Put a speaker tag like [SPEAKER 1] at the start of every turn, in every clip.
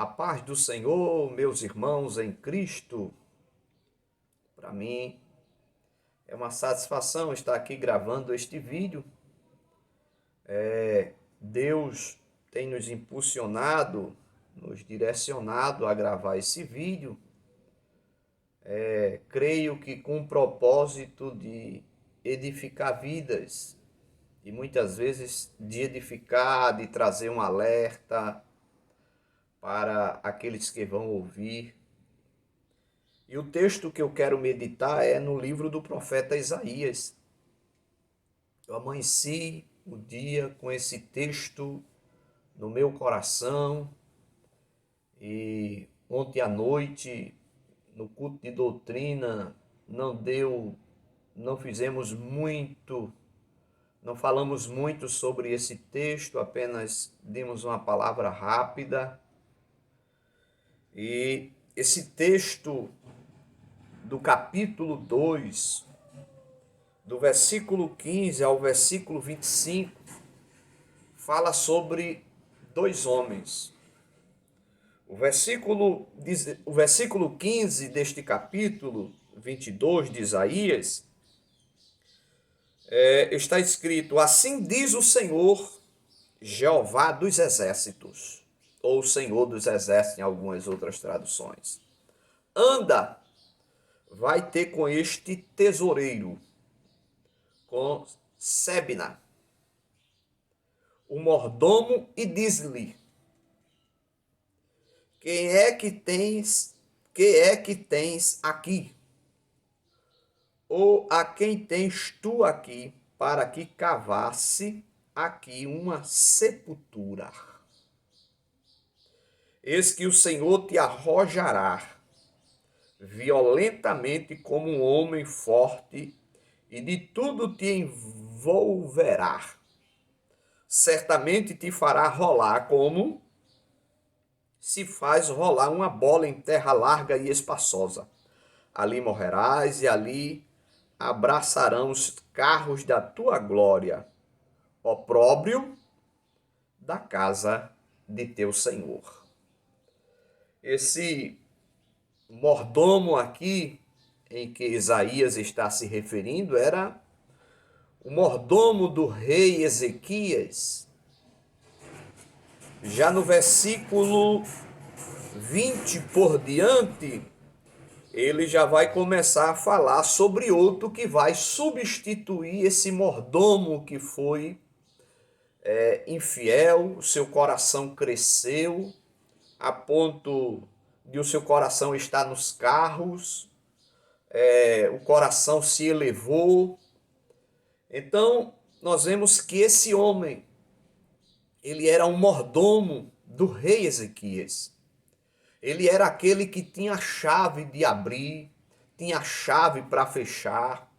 [SPEAKER 1] A paz do Senhor, meus irmãos em Cristo. Para mim é uma satisfação estar aqui gravando este vídeo. Deus tem nos impulsionado, nos direcionado a gravar esse vídeo. Creio que com o propósito de edificar vidas e muitas vezes de edificar, de trazer um alerta para aqueles que vão ouvir. E o texto que eu quero meditar é no livro do profeta Isaías. Eu amanheci o dia com esse texto no meu coração e ontem à noite, no culto de doutrina, não fizemos muito, não falamos muito sobre esse texto, apenas dimos uma palavra rápida. E esse texto do capítulo 2, do versículo 15 ao versículo 25, fala sobre dois homens. O versículo 15 deste capítulo 22 de Isaías, está escrito: Assim diz o Senhor, Jeová dos exércitos, ou Senhor dos exércitos em algumas outras traduções. Anda, vai ter com este tesoureiro, com Sebna, o mordomo, e diz-lhe: que é que tens aqui? Ou a quem tens tu aqui, para que cavasse aqui uma sepultura? Eis que o Senhor te arrojará violentamente como um homem forte, e de tudo te envolverá. Certamente te fará rolar como se faz rolar uma bola em terra larga e espaçosa. Ali morrerás e ali abraçarão os carros da tua glória, opróbrio da casa de teu Senhor. Esse mordomo aqui, em que Isaías está se referindo, era o mordomo do rei Ezequias. Já no versículo 20 por diante, ele já vai começar a falar sobre outro que vai substituir esse mordomo que foi infiel. O seu coração cresceu a ponto de o seu coração estar nos carros, o coração se elevou. Então, nós vemos que esse homem, ele era um mordomo do rei Ezequias. Ele era aquele que tinha a chave de abrir, tinha a chave para fechar.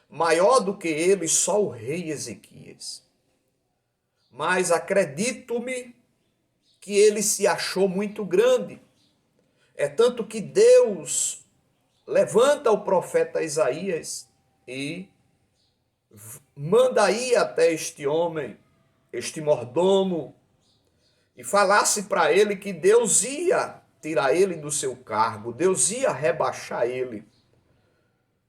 [SPEAKER 1] Maior do que ele, só o rei Ezequias. Mas acredito-me que ele se achou muito grande. É tanto que Deus levanta o profeta Isaías e manda ir até este homem, este mordomo, e falasse para ele que Deus ia tirar ele do seu cargo, Deus ia rebaixar ele.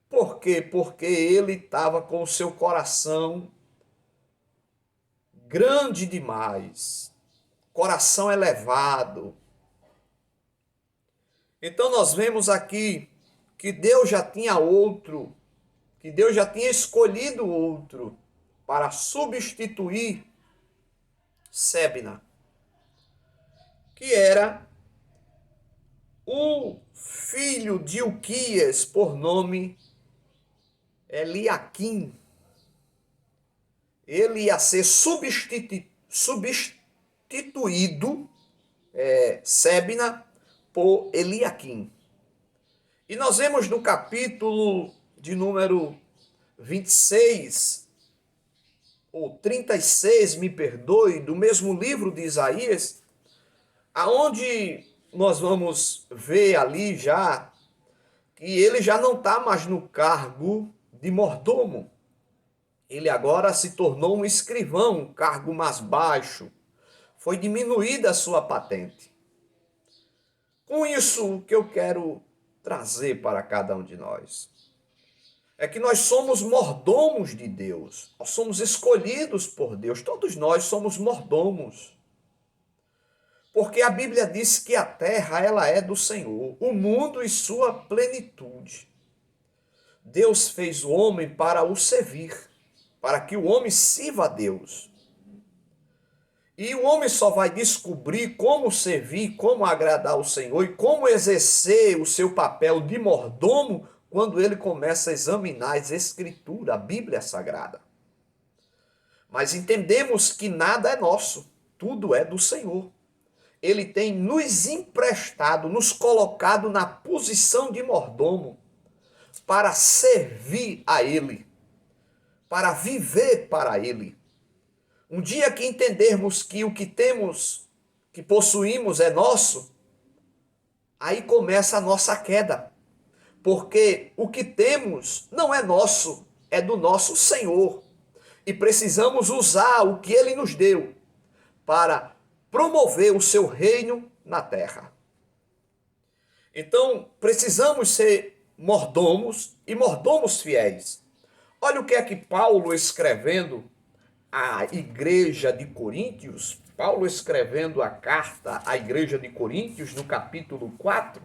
[SPEAKER 1] Por quê? Porque ele estava com o seu coração grande demais, coração elevado. Então nós vemos aqui que Deus já tinha outro, que Deus já tinha escolhido outro para substituir Sebna, que era o filho de Uquias, por nome Eliaquim. Ele ia ser substituído, Sebna, por Eliaquim. E nós vemos no capítulo de número 26, ou 36, me perdoe, do mesmo livro de Isaías, aonde nós vamos ver ali já que ele já não está mais no cargo de mordomo. Ele agora se tornou um escrivão, um cargo mais baixo. Foi diminuída a sua patente. Com isso, o que eu quero trazer para cada um de nós é que nós somos mordomos de Deus, nós somos escolhidos por Deus, todos nós somos mordomos. Porque a Bíblia diz que a terra ela é do Senhor, o mundo e sua plenitude. Deus fez o homem para o servir, para que o homem sirva a Deus. E o homem só vai descobrir como servir, como agradar o Senhor e como exercer o seu papel de mordomo quando ele começa a examinar as Escrituras, a Bíblia Sagrada. Mas entendemos que nada é nosso, tudo é do Senhor. Ele tem nos emprestado, nos colocado na posição de mordomo para servir a Ele, para viver para Ele. Um dia que entendermos que o que temos, que possuímos é nosso, aí começa a nossa queda. Porque o que temos não é nosso, é do nosso Senhor. E precisamos usar o que Ele nos deu para promover o seu reino na terra. Então, precisamos ser mordomos e mordomos fiéis. Olha o que é que Paulo escrevendo à igreja de Coríntios, Paulo escrevendo a carta à igreja de Coríntios, no capítulo 4,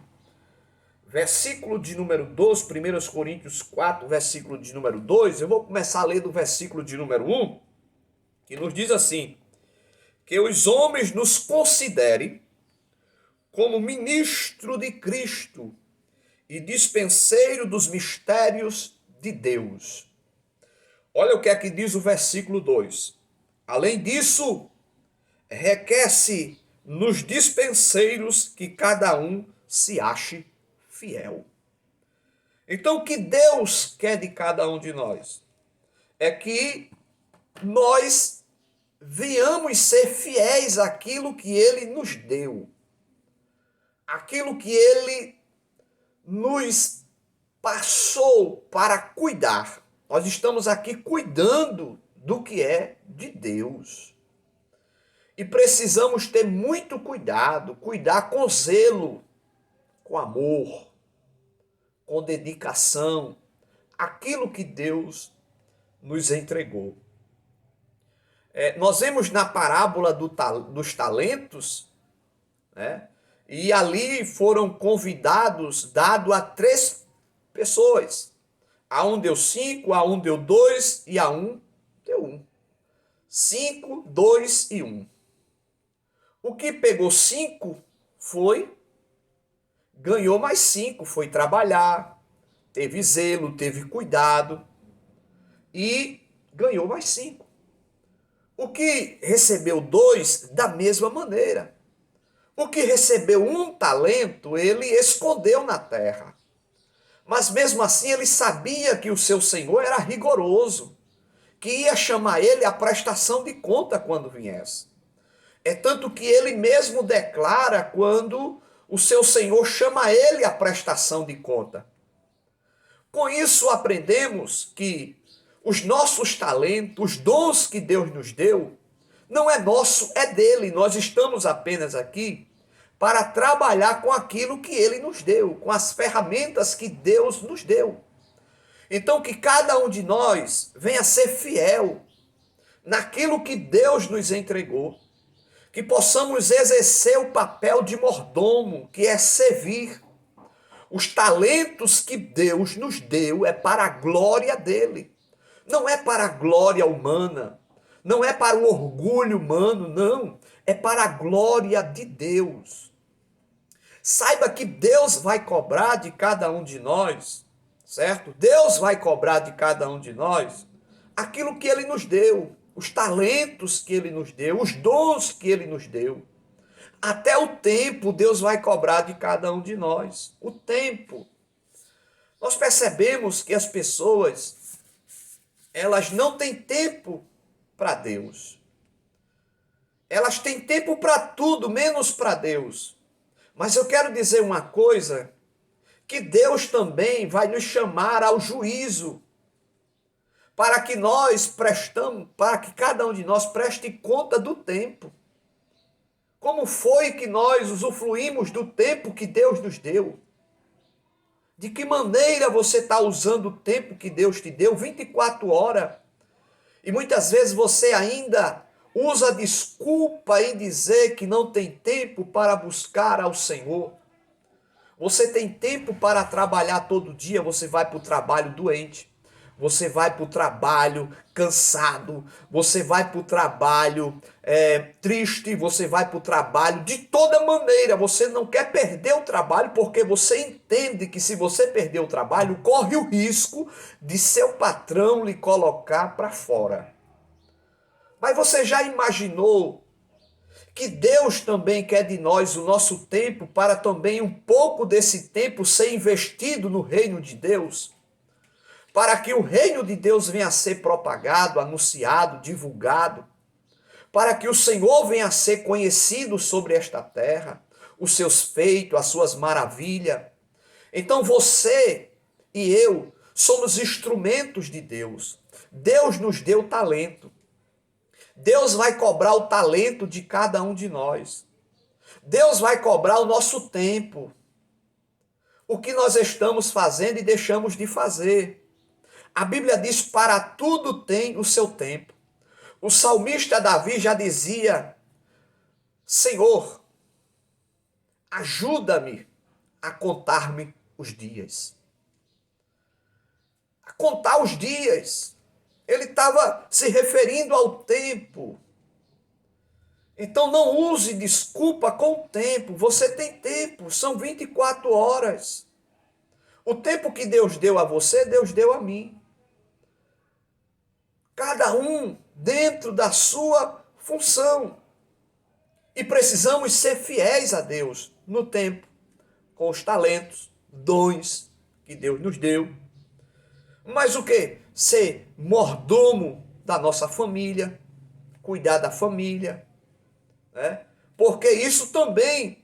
[SPEAKER 1] versículo de número 2, 1 Coríntios 4, versículo de número 2, eu vou começar a ler do versículo de número 1, que nos diz assim: que os homens nos considerem como ministro de Cristo e dispenseiro dos mistérios de Deus. Olha o que é que diz o versículo 2. Além disso, requer-se nos dispenseiros que cada um se ache fiel. Então, o que Deus quer de cada um de nós é que nós venhamos ser fiéis àquilo que Ele nos deu, aquilo que Ele nos passou para cuidar. Nós estamos aqui cuidando do que é de Deus. E precisamos ter muito cuidado, cuidar com zelo, com amor, com dedicação, aquilo que Deus nos entregou. Nós vemos na parábola dos talentos, né? E ali foram convidados, dado a 3 pessoas. A um deu 5, a um deu 2 e a um deu 1. 5, 2 e 1. O que pegou 5 ganhou mais 5, foi trabalhar, teve zelo, teve cuidado e ganhou mais 5. O que recebeu 2, da mesma maneira. O que recebeu 1 talento, ele escondeu na terra. Mas mesmo assim ele sabia que o seu Senhor era rigoroso, que ia chamar ele à prestação de conta quando viesse. É tanto que ele mesmo declara quando o seu Senhor chama ele à prestação de conta. Com isso aprendemos que os nossos talentos, os dons que Deus nos deu, não é nosso, é dele. Nós estamos apenas aqui para trabalhar com aquilo que ele nos deu, com as ferramentas que Deus nos deu. Então que cada um de nós venha ser fiel naquilo que Deus nos entregou, que possamos exercer o papel de mordomo, que é servir. Os talentos que Deus nos deu é para a glória dele, não é para a glória humana, não é para o orgulho humano, não, é para a glória de Deus. Saiba que Deus vai cobrar de cada um de nós, certo? Deus vai cobrar de cada um de nós aquilo que ele nos deu, os talentos que ele nos deu, os dons que ele nos deu. Até o tempo Deus vai cobrar de cada um de nós. O tempo. Nós percebemos que as pessoas, elas não têm tempo para Deus. Elas têm tempo para tudo, menos para Deus. Mas eu quero dizer uma coisa, que Deus também vai nos chamar ao juízo, para que nós prestamos, para que cada um de nós preste conta do tempo. Como foi que nós usufruímos do tempo que Deus nos deu? De que maneira você está usando o tempo que Deus te deu, 24 horas? E muitas vezes você ainda usa desculpa em dizer que não tem tempo para buscar ao Senhor. Você tem tempo para trabalhar todo dia, você vai para o trabalho doente. Você vai para o trabalho cansado, você vai para o trabalho triste, você vai para o trabalho de toda maneira. Você não quer perder o trabalho porque você entende que se você perder o trabalho, corre o risco de seu patrão lhe colocar para fora. Mas você já imaginou que Deus também quer de nós o nosso tempo para também um pouco desse tempo ser investido no reino de Deus? Para que o reino de Deus venha a ser propagado, anunciado, divulgado, para que o Senhor venha a ser conhecido sobre esta terra, os seus feitos, as suas maravilhas. Então você e eu somos instrumentos de Deus. Deus nos deu talento. Deus vai cobrar o talento de cada um de nós. Deus vai cobrar o nosso tempo. O que nós estamos fazendo e deixamos de fazer. A Bíblia diz: para tudo tem o seu tempo. O salmista Davi já dizia: Senhor, ajuda-me a contar-me os dias. A contar os dias. Ele estava se referindo ao tempo. Então não use desculpa com o tempo. Você tem tempo, são 24 horas. O tempo que Deus deu a você, Deus deu a mim. Cada um dentro da sua função. E precisamos ser fiéis a Deus no tempo, com os talentos, dons que Deus nos deu. Mas o quê? Ser mordomo da nossa família, cuidar da família, né? Porque isso também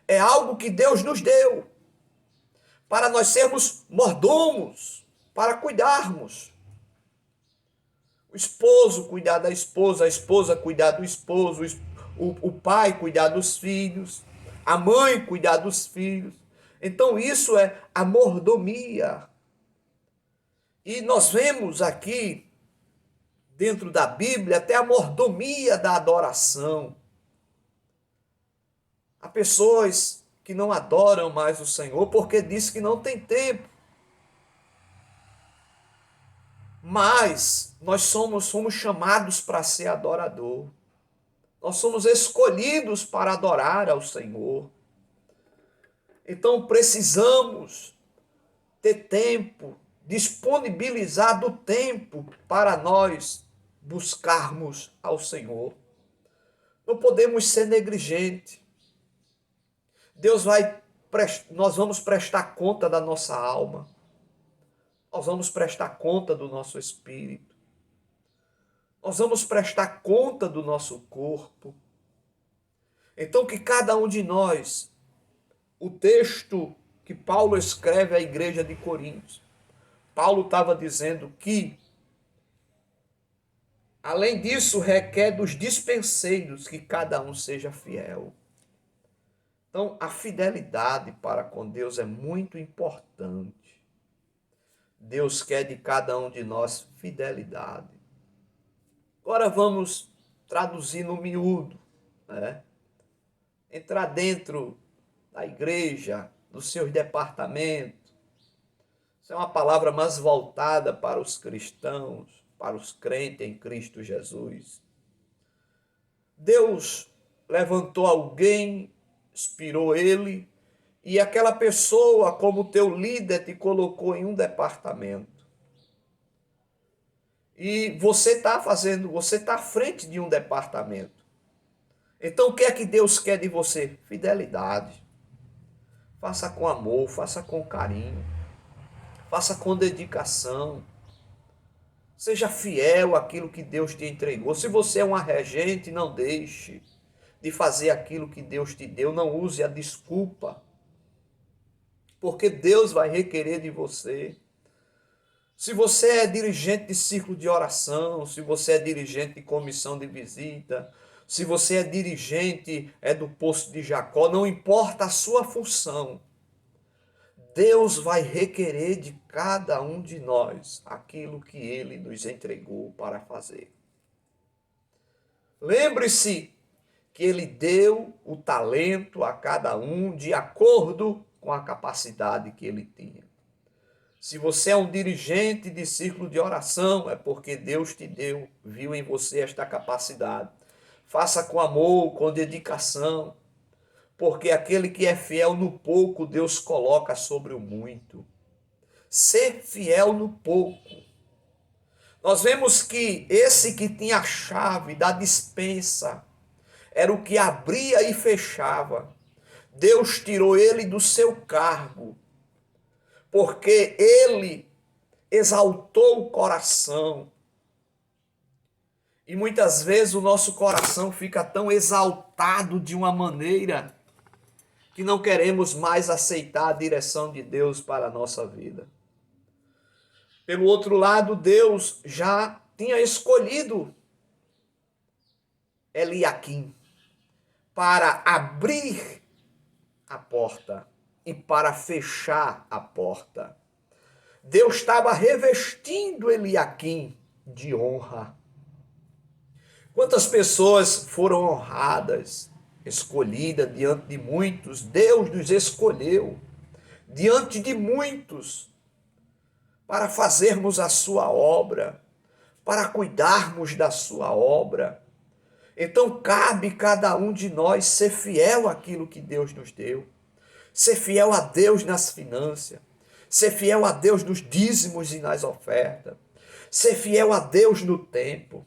[SPEAKER 1] é algo que Deus nos deu, para nós sermos mordomos, para cuidarmos. O esposo cuidar da esposa, a esposa cuidar do esposo, o pai cuidar dos filhos, a mãe cuidar dos filhos. Então isso é a mordomia. E nós vemos aqui, dentro da Bíblia, até a mordomia da adoração. Há pessoas que não adoram mais o Senhor porque diz que não tem tempo. Mas nós somos chamados para ser adorador. Nós somos escolhidos para adorar ao Senhor. Então precisamos ter tempo, disponibilizar do tempo para nós buscarmos ao Senhor. Não podemos ser negligentes. Nós vamos prestar conta da nossa alma. Nós vamos prestar conta do nosso espírito. Nós vamos prestar conta do nosso corpo. Então que cada um de nós, o texto que Paulo escreve à igreja de Coríntios, Paulo estava dizendo que, além disso, requer dos dispenseiros que cada um seja fiel. Então, a fidelidade para com Deus é muito importante. Deus quer de cada um de nós fidelidade. Agora vamos traduzir no miúdo, né? Entrar dentro da igreja, dos seus departamentos. Isso é uma palavra mais voltada para os cristãos, para os crentes em Cristo Jesus. Deus levantou alguém, inspirou ele, e aquela pessoa, como teu líder, te colocou em um departamento. E você está à frente de um departamento. Então o que é que Deus quer de você? Fidelidade. Faça com amor, faça com carinho, faça com dedicação. Seja fiel àquilo que Deus te entregou. Se você é uma regente, não deixe de fazer aquilo que Deus te deu. Não use a desculpa, porque Deus vai requerer de você. Se você é dirigente de círculo de oração, se você é dirigente de comissão de visita, se você é dirigente, é do poço de Jacó, não importa a sua função, Deus vai requerer de cada um de nós aquilo que Ele nos entregou para fazer. Lembre-se que Ele deu o talento a cada um de acordo com a capacidade que ele tinha. Se você é um dirigente de círculo de oração, é porque Deus te deu, viu em você esta capacidade. Faça com amor, com dedicação, porque aquele que é fiel no pouco, Deus coloca sobre o muito. Ser fiel no pouco. Nós vemos que esse que tinha a chave da despensa era o que abria e fechava. Deus tirou ele do seu cargo, porque ele exaltou o coração. E muitas vezes o nosso coração fica tão exaltado de uma maneira que não queremos mais aceitar a direção de Deus para a nossa vida. Pelo outro lado, Deus já tinha escolhido Eliaquim para abrir a porta e para fechar a porta. Deus estava revestindo Eliaquim de honra. Quantas pessoas foram honradas, escolhidas diante de muitos? Deus nos escolheu diante de muitos para fazermos a sua obra, para cuidarmos da sua obra. Então cabe cada um de nós ser fiel àquilo que Deus nos deu, ser fiel a Deus nas finanças, ser fiel a Deus nos dízimos e nas ofertas, ser fiel a Deus no tempo,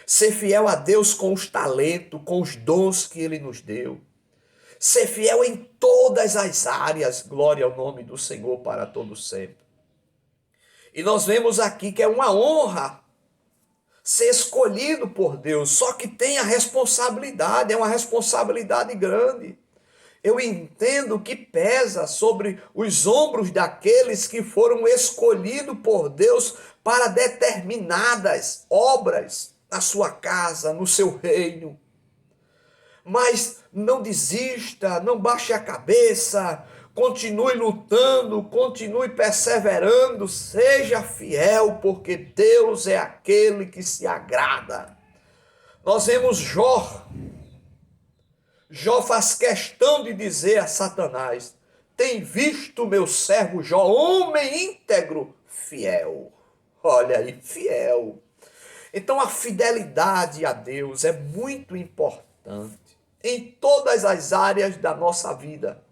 [SPEAKER 1] ser fiel a Deus com os talentos, com os dons que Ele nos deu, ser fiel em todas as áreas, glória ao nome do Senhor para todo sempre. E nós vemos aqui que é uma honra ser escolhido por Deus, só que tem a responsabilidade, é uma responsabilidade grande. Eu entendo que pesa sobre os ombros daqueles que foram escolhidos por Deus para determinadas obras na sua casa, no seu reino. Mas não desista, não baixe a cabeça, continue lutando, continue perseverando, seja fiel, porque Deus é aquele que se agrada. Nós vemos Jó. Jó faz questão de dizer a Satanás: tem visto meu servo Jó, homem íntegro, fiel. Olha aí, fiel. Então a fidelidade a Deus é muito importante em todas as áreas da nossa vida.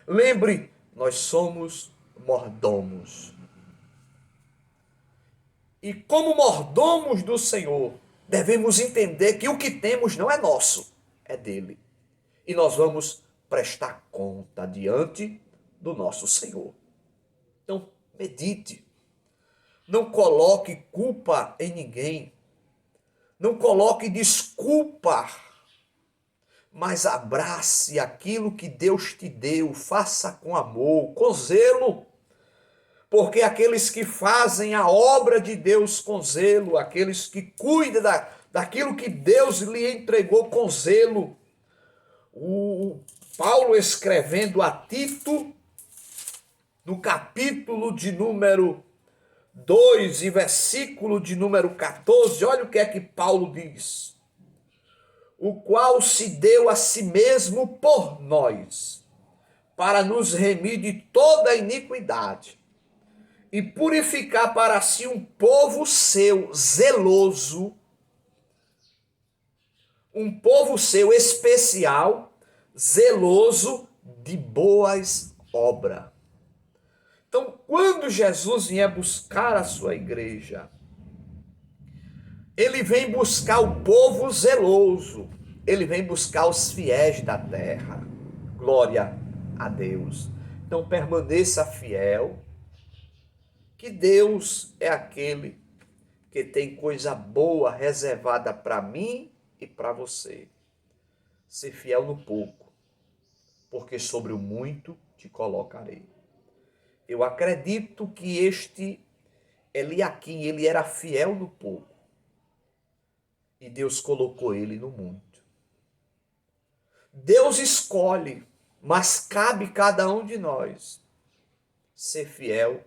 [SPEAKER 1] Lembre, nós somos mordomos. E como mordomos do Senhor, devemos entender que o que temos não é nosso, é dele. E nós vamos prestar conta diante do nosso Senhor. Então, medite. Não coloque culpa em ninguém. Não coloque desculpa, mas abrace aquilo que Deus te deu, faça com amor, com zelo, porque aqueles que fazem a obra de Deus com zelo, aqueles que cuidam daquilo que Deus lhe entregou com zelo, o Paulo escrevendo a Tito, no capítulo de número 2 e versículo de número 14, olha o que é que Paulo diz: o qual se deu a si mesmo por nós, para nos remir de toda iniquidade, e purificar para si um povo seu zeloso, um povo seu especial, zeloso de boas obras. Então, quando Jesus vier buscar a sua igreja, ele vem buscar o povo zeloso, ele vem buscar os fiéis da terra. Glória a Deus. Então permaneça fiel, que Deus é aquele que tem coisa boa reservada para mim e para você. Ser fiel no pouco, porque sobre o muito te colocarei. Eu acredito que este Eliaquim, ele era fiel no pouco. E Deus colocou ele no muito. Deus escolhe, mas cabe cada um de nós ser fiel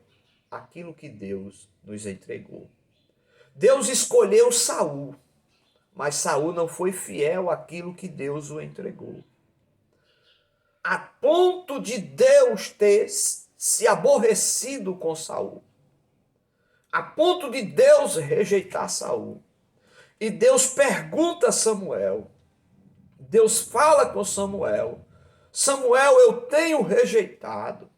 [SPEAKER 1] àquilo que Deus nos entregou. Deus escolheu Saul, mas Saul não foi fiel àquilo que Deus o entregou. A ponto de Deus ter se aborrecido com Saul. A ponto de Deus rejeitar Saul. E Deus pergunta a Samuel. Deus fala com Samuel. Samuel, eu tenho rejeitado.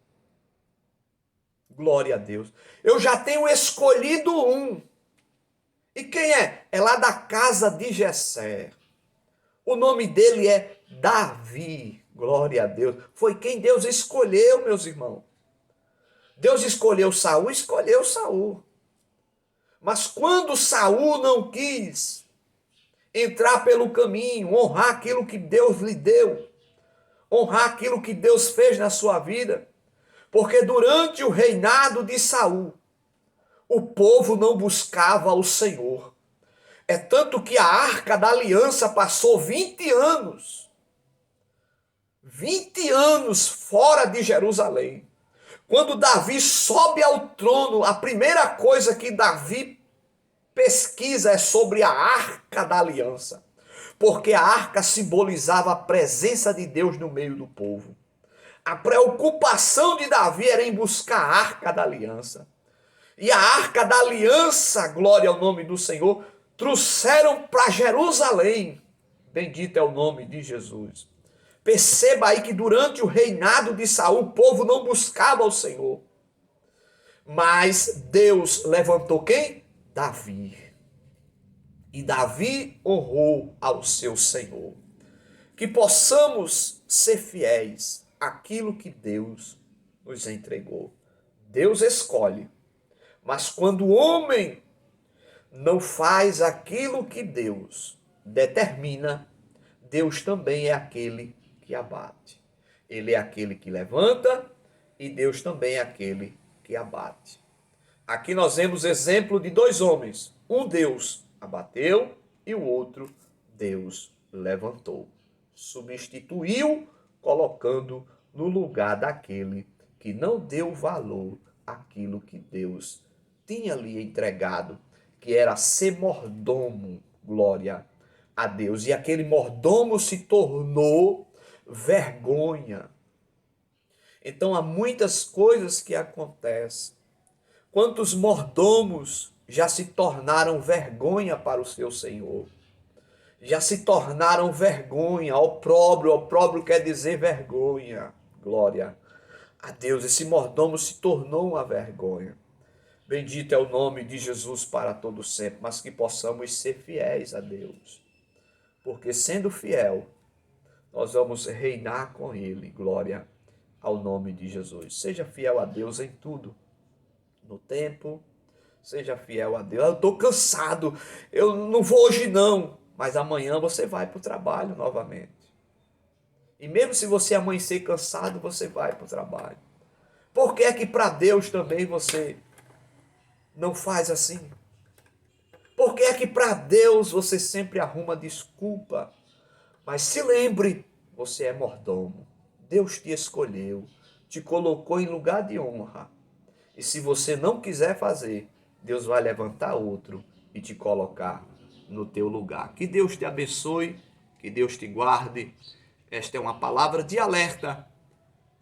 [SPEAKER 1] Glória a Deus. Eu já tenho escolhido um. E quem é? É lá da casa de Jessé. O nome dele é Davi. Glória a Deus. Foi quem Deus escolheu, meus irmãos. Deus escolheu Saul, escolheu Saul. Mas quando Saul não quis entrar pelo caminho, honrar aquilo que Deus lhe deu, honrar aquilo que Deus fez na sua vida, porque durante o reinado de Saul, o povo não buscava o Senhor. É tanto que a Arca da Aliança passou 20 anos fora de Jerusalém. Quando Davi sobe ao trono, a primeira coisa que Davi pesquisa é sobre a Arca da Aliança, porque a arca simbolizava a presença de Deus no meio do povo. A preocupação de Davi era em buscar a Arca da Aliança. E a Arca da Aliança, glória ao nome do Senhor, trouxeram para Jerusalém. Bendito é o nome de Jesus. Perceba aí que durante o reinado de Saul, o povo não buscava o Senhor. Mas Deus levantou quem? Davi. E Davi honrou ao seu Senhor. Que possamos ser fiéis àquilo que Deus nos entregou. Deus escolhe. Mas quando o homem não faz aquilo que Deus determina, Deus também é aquele que abate. Ele é aquele que levanta e Deus também é aquele que abate. Aqui nós vemos exemplo de dois homens. Um Deus abateu e o outro Deus levantou. Substituiu, colocando no lugar daquele que não deu valor àquilo que Deus tinha lhe entregado, que era ser mordomo, glória a Deus. E aquele mordomo se tornou vergonha. Então há muitas coisas que acontecem. Quantos mordomos já se tornaram vergonha para o seu Senhor? Já se tornaram vergonha, opróbrio. Opróbrio quer dizer vergonha. Glória a Deus. Esse mordomo se tornou uma vergonha. Bendito é o nome de Jesus para todo sempre, mas que possamos ser fiéis a Deus. Porque sendo fiel, nós vamos reinar com Ele. Glória ao nome de Jesus. Seja fiel a Deus em tudo. No tempo, seja fiel a Deus. Eu estou cansado, eu não vou hoje não, mas amanhã você vai para o trabalho novamente. E mesmo se você amanhecer cansado, você vai para o trabalho. Por que é que para Deus também você não faz assim? Por que é que para Deus você sempre arruma desculpa? Mas se lembre, você é mordomo. Deus te escolheu, te colocou em lugar de honra. E se você não quiser fazer, Deus vai levantar outro e te colocar no teu lugar. Que Deus te abençoe, que Deus te guarde. Esta é uma palavra de alerta.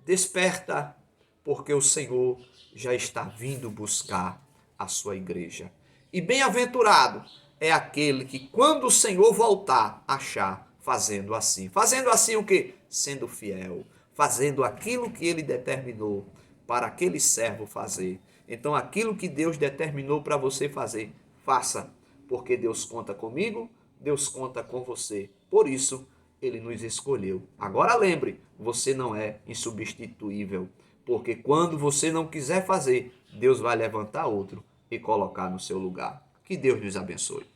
[SPEAKER 1] Desperta, porque o Senhor já está vindo buscar a sua igreja. E bem-aventurado é aquele que, quando o Senhor voltar, achar fazendo assim. Fazendo assim o quê? Sendo fiel. Fazendo aquilo que ele determinou para aquele servo fazer. Então, aquilo que Deus determinou para você fazer, faça. Porque Deus conta comigo, Deus conta com você. Por isso, Ele nos escolheu. Agora lembre, você não é insubstituível. Porque quando você não quiser fazer, Deus vai levantar outro e colocar no seu lugar. Que Deus nos abençoe.